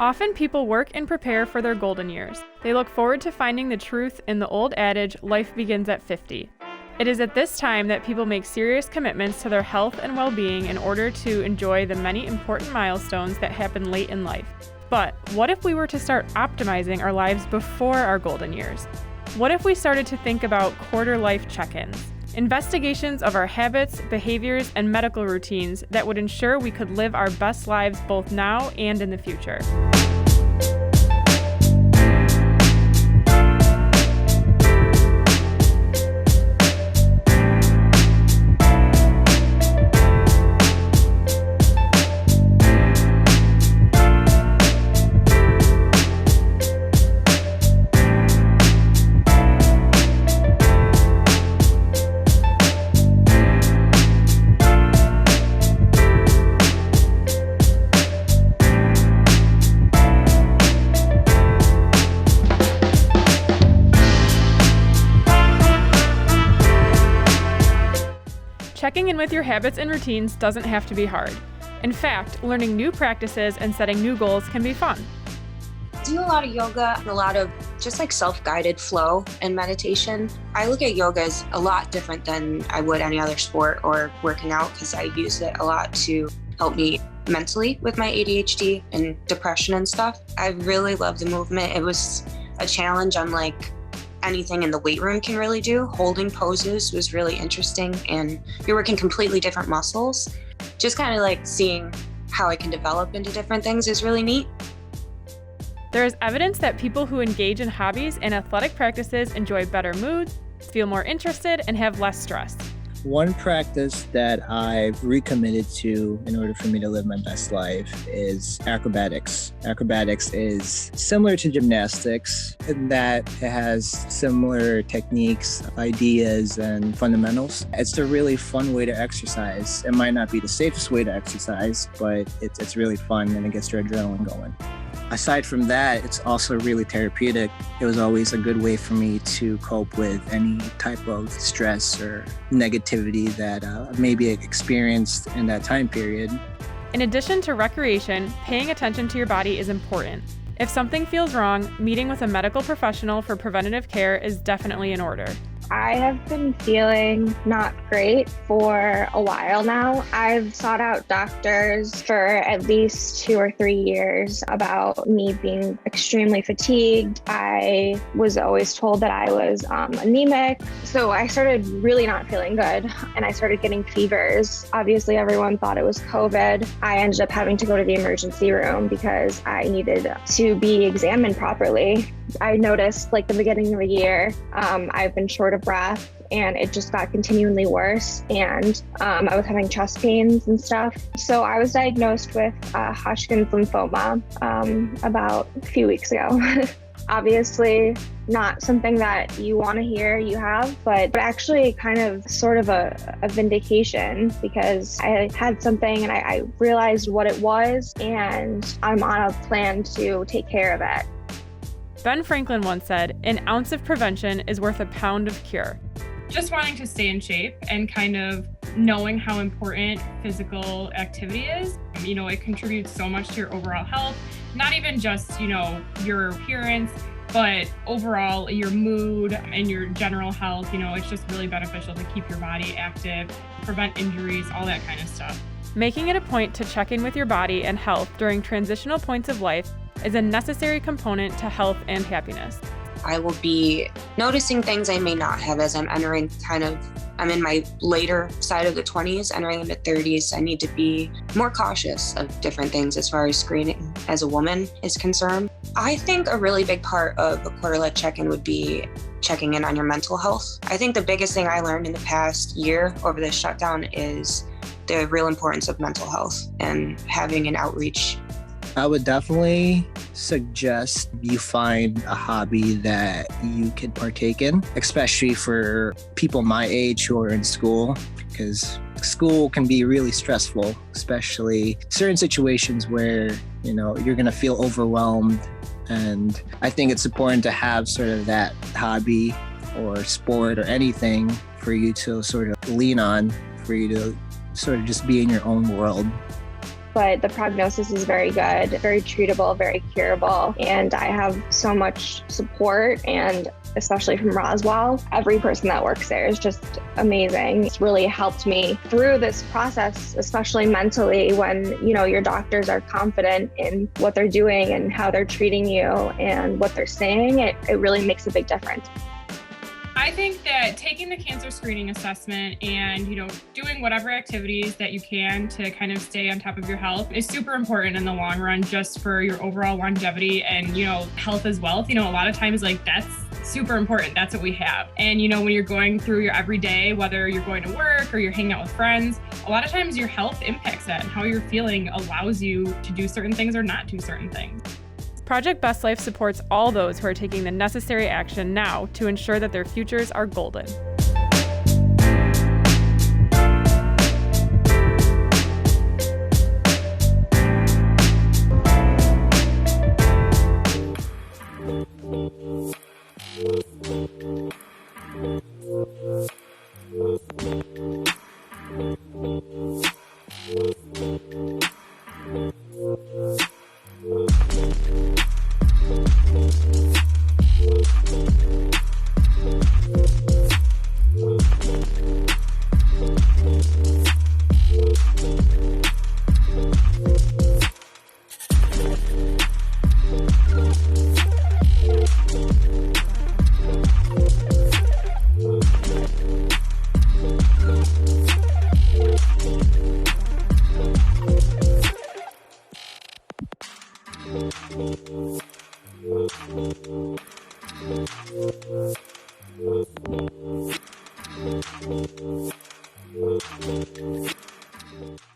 Often people work and prepare for their golden years. They look forward to finding the truth in the old adage, life begins at 50. It is at this time that people make serious commitments to their health and well-being in order to enjoy the many important milestones that happen late in life. But what if we were to start optimizing our lives before our golden years? What if we started to think about quarter-life check-ins? Investigations of our habits, behaviors, and medical routines that would ensure we could live our best lives both now and in the future. Checking in with your habits and routines doesn't have to be hard. In fact, learning new practices and setting new goals can be fun. I do a lot of yoga and a lot of just like self-guided flow and meditation. I look at yoga as a lot different than I would any other sport or working out because I use it a lot to help me mentally with my ADHD and depression and stuff. I really love the movement. It was a challenge unlike anything in the weight room can really do. Holding poses was really interesting, and you're working completely different muscles. Just kind of like seeing how I can develop into different things is really neat. There is evidence that people who engage in hobbies and athletic practices enjoy better moods, feel more interested, and have less stress. One practice that I've recommitted to in order for me to live my best life is acrobatics. Acrobatics is similar to gymnastics in that it has similar techniques, ideas, and fundamentals. It's a really fun way to exercise. It might not be the safest way to exercise, but it's really fun and it gets your adrenaline going. Aside from that, it's also really therapeutic. It was always a good way for me to cope with any type of stress or negativity that I maybe experienced in that time period. In addition to recreation, paying attention to your body is important. If something feels wrong, meeting with a medical professional for preventative care is definitely in order. I have been feeling not great for a while now. I've sought out doctors for at least 2 or 3 years about me being extremely fatigued. I was always told that I was anemic. So I started really not feeling good and I started getting fevers. Obviously, everyone thought it was COVID. I ended up having to go to the emergency room because I needed to be examined properly. I noticed like the beginning of the year, I've been short of breath and it just got continually worse. And I was having chest pains and stuff. So I was diagnosed with Hodgkin's lymphoma about a few weeks ago. Obviously, not something that you want to hear you have, but actually kind of sort of a vindication because I had something and I realized what it was and I'm on a plan to take care of it. Ben Franklin once said, "An ounce of prevention is worth a pound of cure." Just wanting to stay in shape and kind of knowing how important physical activity is. It contributes so much to your overall health, not even just, your appearance, but overall your mood and your general health. It's just really beneficial to keep your body active, prevent injuries, all that kind of stuff. Making it a point to check in with your body and health during transitional points of life is a necessary component to health and happiness. I will be noticing things I may not have as I'm entering I'm in my later side of the 20s, entering into 30s. I need to be more cautious of different things as far as screening as a woman is concerned. I think a really big part of a quarter-life check-in would be checking in on your mental health. I think the biggest thing I learned in the past year over this shutdown is the real importance of mental health and having an outreach. I would definitely suggest you find a hobby that you can partake in, especially for people my age who are in school, because school can be really stressful, especially certain situations where, you're going to feel overwhelmed. And I think it's important to have sort of that hobby or sport or anything for you to sort of lean on, for you to sort of just be in your own world. but the prognosis is very good, very treatable, very curable. And I have so much support, and especially from Roswell, every person that works there is just amazing. It's really helped me through this process, especially mentally, when, you know, your doctors are confident in what they're doing and how they're treating you and what they're saying. It really makes a big difference. I think that taking the cancer screening assessment and, doing whatever activities that you can to kind of stay on top of your health is super important in the long run, just for your overall longevity and, health is wealth. A lot of times, like, that's super important. That's what we have. And, when you're going through your everyday, whether you're going to work or you're hanging out with friends, a lot of times your health impacts that, and how you're feeling allows you to do certain things or not do certain things. Project Best Life supports all those who are taking the necessary action now to ensure that their futures are golden.